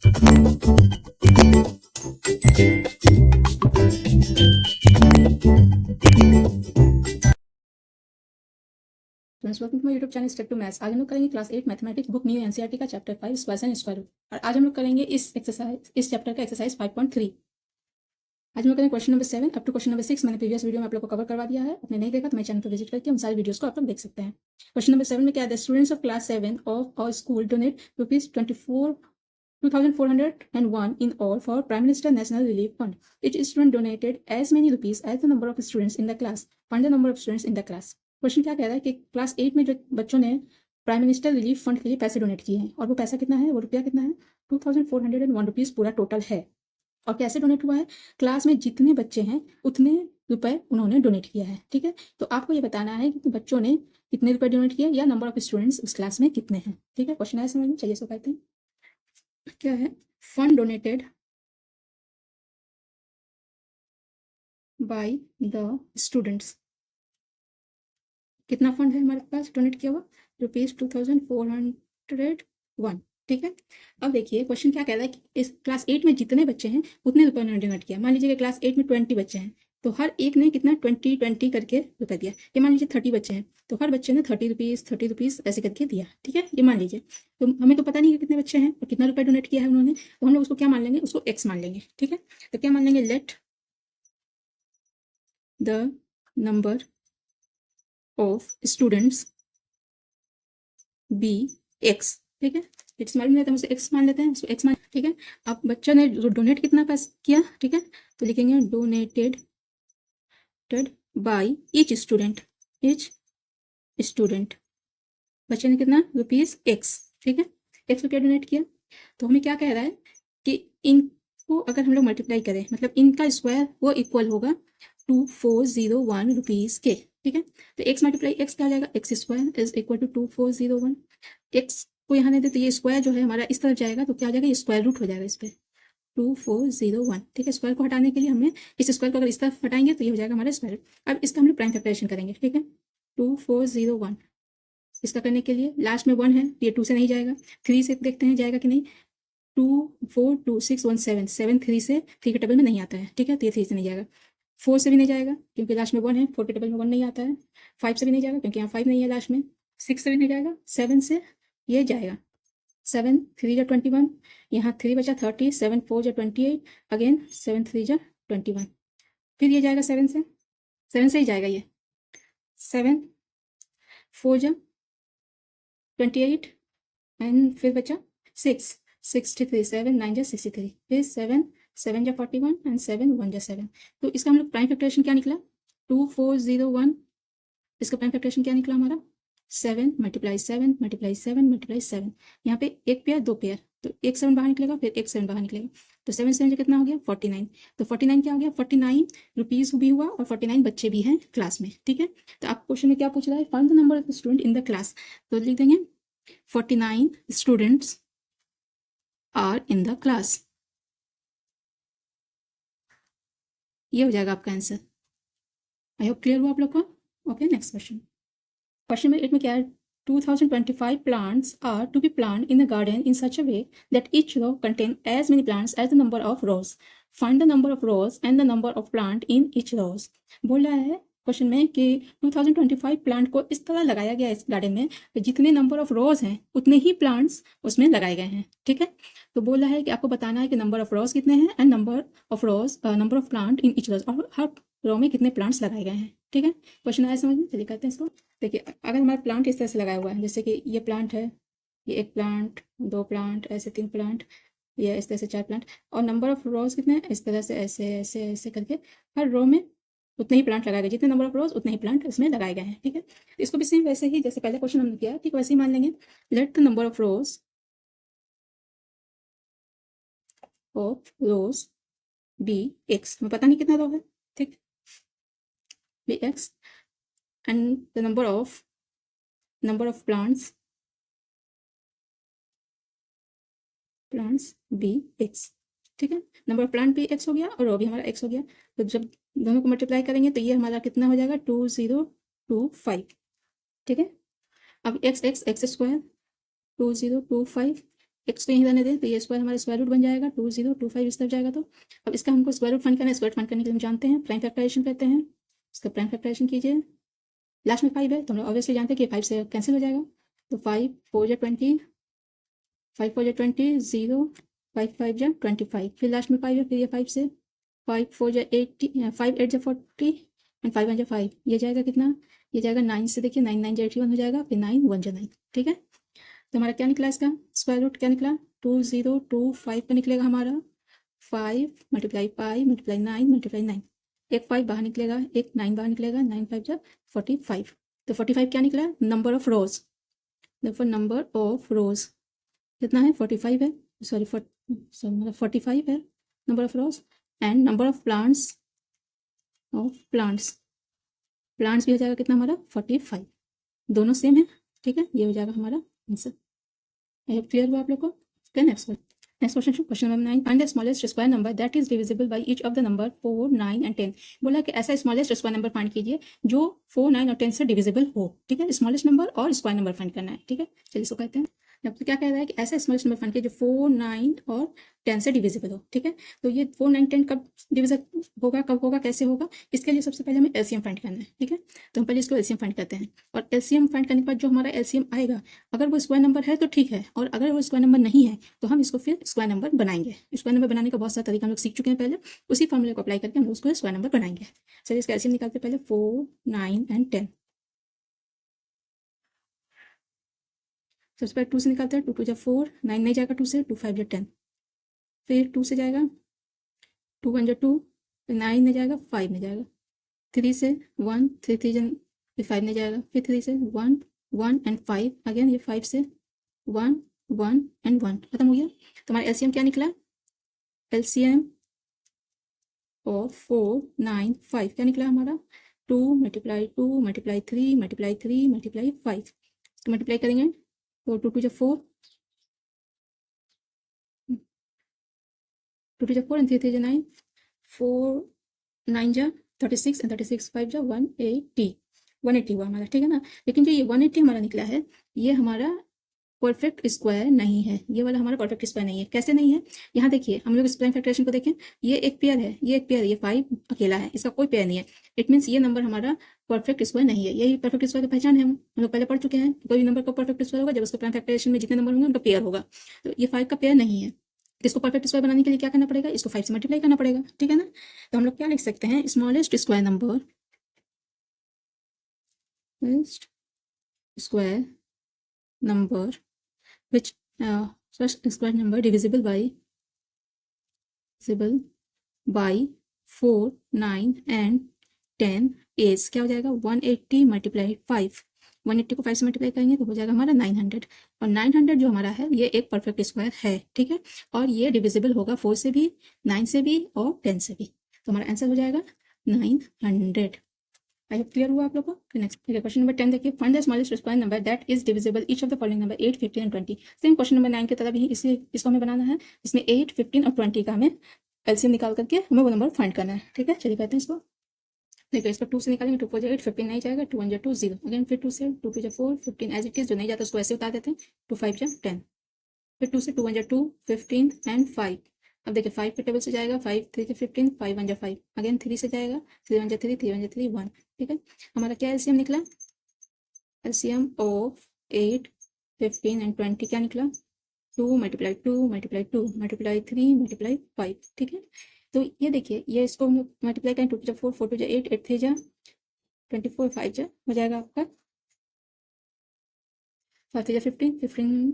Welcome to my YouTube channel step to maths. आज हम लोग करेंगे class 8 mathematics book new NCERT का chapter 5 squares and square root. और आज हम लोग करेंगे इस चैप्टर का एक्सरसाइज 5.3। आज हम लोग करेंगे question number 7 up to question number 6। मैंने प्रीवियस वीडियो में आप लोग को कवर करवा दिया है। आपने नहीं देखा तो मेरे चैनल पर विजिट करके उन सारे वीडियोस को आप लोग देख सकते हैं। क्वेश्चन नंबर 7 में क्या है, the students of class 7 of our school donate ₹24,401 in all for Prime Minister National Relief Fund. Each student donated as many rupees as the number of students in the class. Find the number of students in the class. Question क्या कह रहा है कि class 8 में जो बच्चों ने prime minister relief fund के लिए पैसे डोनेट किए हैं, और वो पैसा कितना है, वो रुपया कितना है, 2401 रुपीज़ पूरा टोटल है। और कैसे डोनेट हुआ है, क्लास में जितने बच्चे हैं उतने रुपए उन्होंने डोनेट किया है। ठीक है, तो आपको ये बताना है कि बच्चों ने कितने रुपए डोनेट किए या नंबर ऑफ स्टूडेंट्स उस क्लास में कितने हैं। ठीक है, क्वेश्चन आया समझ में, चलिए इसको कहते हैं क्या है, fund donated by the students. कितना फंड है हमारे पास डोनेट किया हुआ, ₹2401। ठीक है, अब देखिए क्वेश्चन क्या कह रहा है कि इस क्लास 8 में जितने बच्चे हैं उतने रुपए उन्होंने डोनेट किया। मान लीजिए कि क्लास 8 में 20 बच्चे हैं, तो हर एक ने कितना 20 करके रुपए दिया। ये मान लीजिए 30 बच्चे हैं, तो हर बच्चे ने 30 रुपीज़ ऐसे करके दिया। ठीक है, ये मान लीजिए, तो हमें तो पता नहीं है कितने बच्चे हैं और कितना रुपए डोनेट किया है उन्होंने, तो हम लोग उसको क्या मान लेंगे, उसको एक्स मान लेंगे। ठीक है, तो क्या मान लेंगे, let the number of students be X. ठीक है, इट्स मान लेते हैं, उसे एक्स मान लेते हैं, उसको एक्स मान। ठीक है, अब बच्चों ने डोनेट कितना पैसा किया, ठीक है, तो लिखेंगे डोनेटेड बाय ईच स्टूडेंट बच्चे ने कितना ₹एक्स। ठीक है, एक्स रुपया डोनेट किया। तो हमें क्या कह रहा है कि इनको अगर हम लोग मल्टीप्लाई करें, मतलब इनका स्क्वायर वो इक्वल होगा 2401 रुपीज़ के। ठीक है, तो एक्स मल्टीप्लाई एक्स क्या आ जाएगा, X square is equal to 2401। X को यहाँ नहीं देते, ये स्क्वायर जो है हमारा इस तरफ जाएगा, तो क्या हो जाएगा, ये स्क्वायर रूट हो जाएगा इस पर 2401। ठीक है, स्क्वायर को हटाने के लिए हमें इस स्क्वायर को अगर इस तरफ हटाएंगे तो ये हो जाएगा हमारा स्क्वायर। अब इसका हम लोग प्राइम फैक्टराइजेशन करेंगे। ठीक है, 2401 इसका करने के लिए लास्ट में 1 है, ये 2 से नहीं जाएगा। 3 से देखते हैं जाएगा कि नहीं, 242617 7 3 से 3 के टेबल में नहीं आता है। ठीक है, तो ये 3 से नहीं जाएगा। 4 से भी नहीं जाएगा क्योंकि लास्ट में 1 है, 4 के टेबल में 1 नहीं आता है। 5 से भी नहीं जाएगा क्योंकि यहाँ 5 नहीं है लास्ट में। 6 से भी नहीं जाएगा। 7 से ये जाएगा, 7 3 जा 21, यहाँ 3 बचा 30, 7 4 जा 28, अगेन 7 3 जा 21, फिर ये जाएगा 7 से ही जाएगा ये, 7 4 जा 28 एंड फिर बचा 6 63, 7 9 जा 63, फिर 7 7 जा 41 एंड 7 1 जा 7। तो इसका हम लोग प्राइम फैक्टराइजेशन क्या निकला, 2401। इसका प्राइम फैक्टराइजेशन क्या निकला हमारा, 7 मल्टीप्लाई 7 मल्टीप्लाई 7 मल्टीप्लाई 7। यहाँ पे एक पेयर दो पेयर, तो एक 7 बाहर निकलेगा, फिर एक 7 बाहर निकलेगा, तो 7 7 जो कितना हो गया 49। तो 49 क्या हो गया, 49 रुपीज़ भी हुआ और 49 बच्चे भी हैं क्लास में। ठीक है, तो आप क्वेश्चन में क्या पूछ रहा है, find the number of student in the class. तो लिख देंगे 49 students are in the class. ये हो जाएगा आपका आंसर। आई होप क्लियर हुआ आप लोग को। Okay, next question. Question number 8 में क्या है, 2025 plants are to be planted in the garden in such a way that each row contain as many plants as the number of rows. Find the number of rows and the number of plant in each rows. बोल रहा है question में कि 2025 plant को इस तरह लगाया गया है इस गार्डन में कि जितने नंबर ऑफ रोज हैं उतने ही प्लांट्स उसमें लगाए गए हैं। ठीक है, तो बोल रहा है कि आपको बताना है कि नंबर ऑफ रोज कितने हैं and number of plant in each rows, और हर रो में कितने प्लांट्स लगाए गए हैं। ठीक है, क्वेश्चन आया समझ में, चलिए करते हैं इसको। देखिए, अगर हमारा प्लांट इस तरह से लगाया हुआ है, जैसे कि ये प्लांट है, ये एक प्लांट, दो प्लांट, ऐसे 3 प्लांट, ये इस तरह से 4 प्लांट, और नंबर ऑफ रोज कितने हैं, इस तरह से ऐसे ऐसे ऐसे करके हर रो में उतने ही प्लांट लगाए गए, जितने नंबर ऑफ रोज उतने ही प्लांट इसमें लगाए गए हैं। ठीक है, तो इसको भी सेम वैसे ही जैसे पहले क्वेश्चन हमने किया, ठीक वैसे ही मान लेंगे। Let the number of rows be X, हमें पता नहीं कितना रो है, ठीक, be X, and the number of plants be X. ठीक है, नंबर ऑफ प्लांट भी एक्स हो गया और रो भी हमारा एक्स हो गया। तो जब दोनों को मल्टीप्लाई करेंगे तो ये हमारा कितना हो जाएगा, 2025। ठीक है, अब x x x square 2025 x को यहीं रहने दें तो ये स्क्वायर हमारा स्क्वायर रूट बन जाएगा 2025 इस तरफ जाएगा। तो अब इसका हमको स्क्वायर रूट फाइंड करना है। स्क्वायर रूट फाइंड करने के लिए हम जानते हैं प्राइम फैक्टराइजेशन करते हैं। इसका प्राइम फैक्टराइजेशन कीजिए, लास्ट में 5 है तो हम लोग ऑब्वियसली जानते हैं कि 5 से कैंसिल हो जाएगा। तो 5 4 जा 20, 5 4 जा 20, 0 5 5 जा 25, फिर लास्ट में 5 है, फिर ये 5 से 5 4 जा 80, 5 8 जा 40 एंड 5 1 जा 5, ये जाएगा कितना, ये जाएगा 9 से, देखिए 9 9 जा 81 हो जाएगा, फिर 9 1 जा 9। ठीक है, तो हमारा क्या निकला, इसका स्क्वायर रूट क्या निकला 2025 का निकलेगा हमारा 5 मल्टीप्लाई 5 मल्टीप्लाई 9 मल्टीप्लाई 9, एक 5 बाहर निकलेगा, एक 9 बाहर निकलेगा, 9 5 जा 45। तो 45 क्या निकला, नंबर ऑफ रोज। देखो नंबर ऑफ रोज कितना है 45 है, सॉरी 45 है number of rose, and number of plants plants भी हो जाएगा कितना हमारा 45, दोनों सेम है। ठीक है, ये हो जाएगा हमारा आंसर। आई होप क्लियर हुआ आप लोग को। Okay, next question, question number 9, find the smallest square number that is divisible by each of the number 4 9 and 10। बोला कि ऐसा स्मॉलेस्ट स्क्वायर नंबर फाइंड कीजिए जो 4 9 और 10 से डिविजिबल हो। ठीक है, स्मॉलेस्ट नंबर और स्क्वायर नंबर फाइंड करना है। ठीक है, चलिए इसको कहते हैं। अब तो क्या कह रहा है कि ऐसा स्मॉलेस्ट नंबर फाइंड कीजिए जो 4 9 और 10 से डिविजिबल हो। ठीक है, तो ये 4 9 10 कब डिविजिबल होगा, कब होगा, कैसे होगा, इसके लिए सबसे पहले हमें एलसीएम फाइंड करना है। ठीक है, तो हम पहले इसको एलसीएम फाइंड करते हैं, और एलसीएम फाइंड करने के बाद जो हमारा एलसीएम आएगा, अगर वो स्क्वायर नंबर है तो ठीक है, और अगर वो स्क्वायर नंबर नहीं है तो हम इसको फिर स्क्वायर नंबर बनाएंगे। स्क्वायर नंबर बनाने का बहुत सारा तरीका हम लोग सीख चुके हैं पहले, उसी फॉर्मूले को अप्लाई करके हम लोग उसको स्क्वायर नंबर बनाएंगे। चलिए इसका एलसीएम निकालते पहले 4 9 एंड 10। सबसे पहले 2 से निकालते हैं, 2 2 जा 4, 9 नहीं जाएगा 2 से, 2 5 जा 10, फिर 2 से जाएगा 2 1 जा 2, फिर 9 नहीं जाएगा, 5 नहीं जाएगा, 3 से 1 3 3 जा, फिर 5 नहीं जाएगा, फिर 3 से 1 1 एंड 5 अगेन, ये 5 से 1 1 एंड 1, खत्म हो गया। तो हमारा एलसीएम क्या निकला, एलसीएम ऑफ 4 9 5 क्या निकला हमारा 2 मल्टीप्लाई 2 मल्टीप्लाई 3 मल्टीप्लाई 3 मल्टीप्लाई 5, तो मल्टीप्लाई करेंगे तो 2 2 जा 4, 2 2 जा 4 एंड 3 3 जा 9, 4 9 जा 36 एंड 36 5 जा 180 हुआ हमारा। ठीक है ना, लेकिन जो ये 180 हमारा निकला है, ये हमारा परफेक्ट स्क्वायर नहीं है, ये वाला हमारा परफेक्ट स्क्वायर नहीं है। कैसे नहीं है, यहाँ देखिए, हम लोग इस प्राइम फैक्टराइजेशन को देखें, ये एक पेयर है, ये एक पेयर है, ये 5 अकेला है, इसका कोई पेयर नहीं है। इट मीन्स ये नंबर हमारा परफेक्ट स्क्वायर नहीं है। यही परफेक्ट स्क्वायर की पहचान है, हम लोग पहले पढ़ चुके हैं। कोई भी नंबर का परफेक्ट स्क्वायर होगा जब उसका प्राइम फैक्टराइजेशन में जितने नंबर होंगे उनका पेयर होगा। तो ये 5 का पेयर नहीं है। इसको परफेक्ट स्क्वायर बनाने के लिए क्या करना पड़ेगा, इसको 5 से मल्टीप्लाई करना पड़ेगा। ठीक है ना, तो हम लोग क्या लिख सकते हैं, smallest square number which such square number divisible by 4 9 and 10 is क्या हो जाएगा 180 मल्टीप्लाई 5, 180 को 5 से मल्टीप्लाई करेंगे तो हो जाएगा हमारा 900, और 900 जो हमारा है ये एक परफेक्ट स्क्वायर है। ठीक है, और ये डिविजिबल होगा 4 से भी, 9 से भी और 10 से भी, तो हमारा आंसर हो जाएगा 900। आई होप क्लियर हुआ आप लोग को। नेक्स्ट क्वेश्चन नंबर 10 देखिए, find the smallest square number that is divisible each of the following number 8 15 and 20। Same question number 9 की तरह भी इसको हमें बनाना है, इसमें 8 15 और 20 का हमें एलसीएम निकाल करके हमें वो नंबर फाइंड करना है। ठीक है, चलिए कहते हैं इसको। देखिए इसको 2 से निकालेंगे, 2 4 जा 8, 15 नहीं जाएगा, 2 1 जा 2 0 अगेन, फिर 2 से 2 2 जा 4 15 एज इट इज, जो नहीं जाता उसको ऐसे उतार देते हैं, 2 5 जा 10, फिर 2 से 2 1 जा 2 15 एंड 5। अब देखिए 5 के टेबल से जाएगा, 5 3 जा 15, 5 1 जा 5 अगेन, 3 से जाएगा, 3 1 जा 3 3 1 जा 3 1। ठीक है, हमारा क्या एलसीएम निकला, एलसीएम ऑफ 8 15 एंड 20 क्या निकला 2 मल्टीप्लाई 2 मल्टीप्लाई 2 मल्टीप्लाई 3 मल्टीप्लाई 5। ठीक है, तो ये देखिए, ये इसको मल्टीप्लाई करें, 2 4 4 2 8 8 3 जा 24 5 जा हो जाएगा आपका 5 3 जा 15 15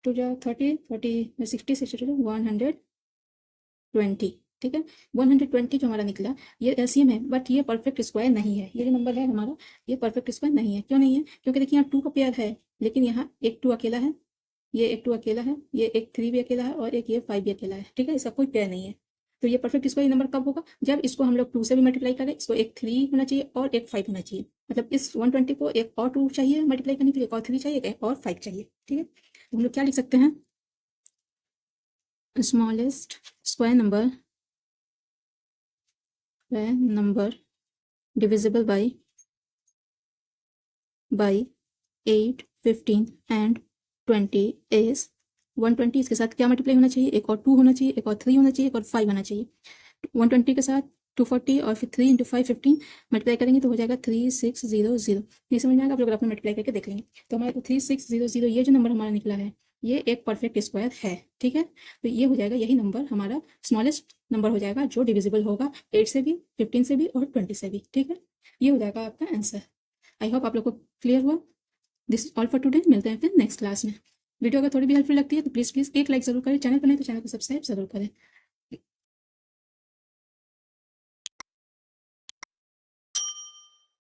2 जा 30 30 60 60 120। ठीक है, 120 जो हमारा निकला ये एलसीएम है, बट ये परफेक्ट स्क्वायर नहीं है। ये जो नंबर है हमारा ये परफेक्ट स्क्वायर नहीं है। क्यों नहीं है, क्योंकि देखिए यहाँ 2 का पेयर है, लेकिन यहाँ एक 2 अकेला है, ये एक 2 अकेला है, ये एक 3 भी अकेला है, और एक ये 5 भी अकेला है। ठीक है, इसका कोई पेयर नहीं है। तो ये परफेक्ट स्क्वायर नंबर कब होगा, जब इसको हम लोग 2 से भी मल्टीप्लाई करें, इसको एक 3 होना चाहिए और एक 5 होना चाहिए। मतलब इस 120 को एक और 2 चाहिए मल्टीप्लाई करने के लिए, एक और 3 चाहिए, एक और 5 चाहिए। ठीक है, तो हम लोग क्या लिख सकते हैं, smallest square number divisible by 8 15 and 20 is 120 इसके साथ क्या मल्टीप्लाई होना चाहिए, एक और 2 होना चाहिए, एक और 3 होना चाहिए, एक और 5 होना चाहिए। 120 के साथ 240 और फिर 3 × 5 15 मल्टीप्लाई करेंगे तो हो जाएगा 3600। ये समझ में आएगा, आप लोग अपने मल्टीप्लाई करके देख लेंगे। तो हमारा 3600 ये जो नंबर हमारा निकला है ये एक परफेक्ट स्क्वायर है, ठीक है। तो ये हो जाएगा, यही नंबर हमारा स्मॉलेस्ट नंबर हो जाएगा जो डिविजिबल होगा 8 से भी, 15 से भी और 20 से भी, ठीक है। ये हो जाएगा आपका आंसर। आई होप आप लोग को क्लियर हुआ। This is all for today, मिलते हैं फिर नेक्स्ट क्लास में। वीडियो अगर थोड़ी भी हेल्पफुल लगती है तो प्लीज़ एक लाइक जरूर करें, चैनल पर नहीं तो चैनल को सब्सक्राइब जरूर करें।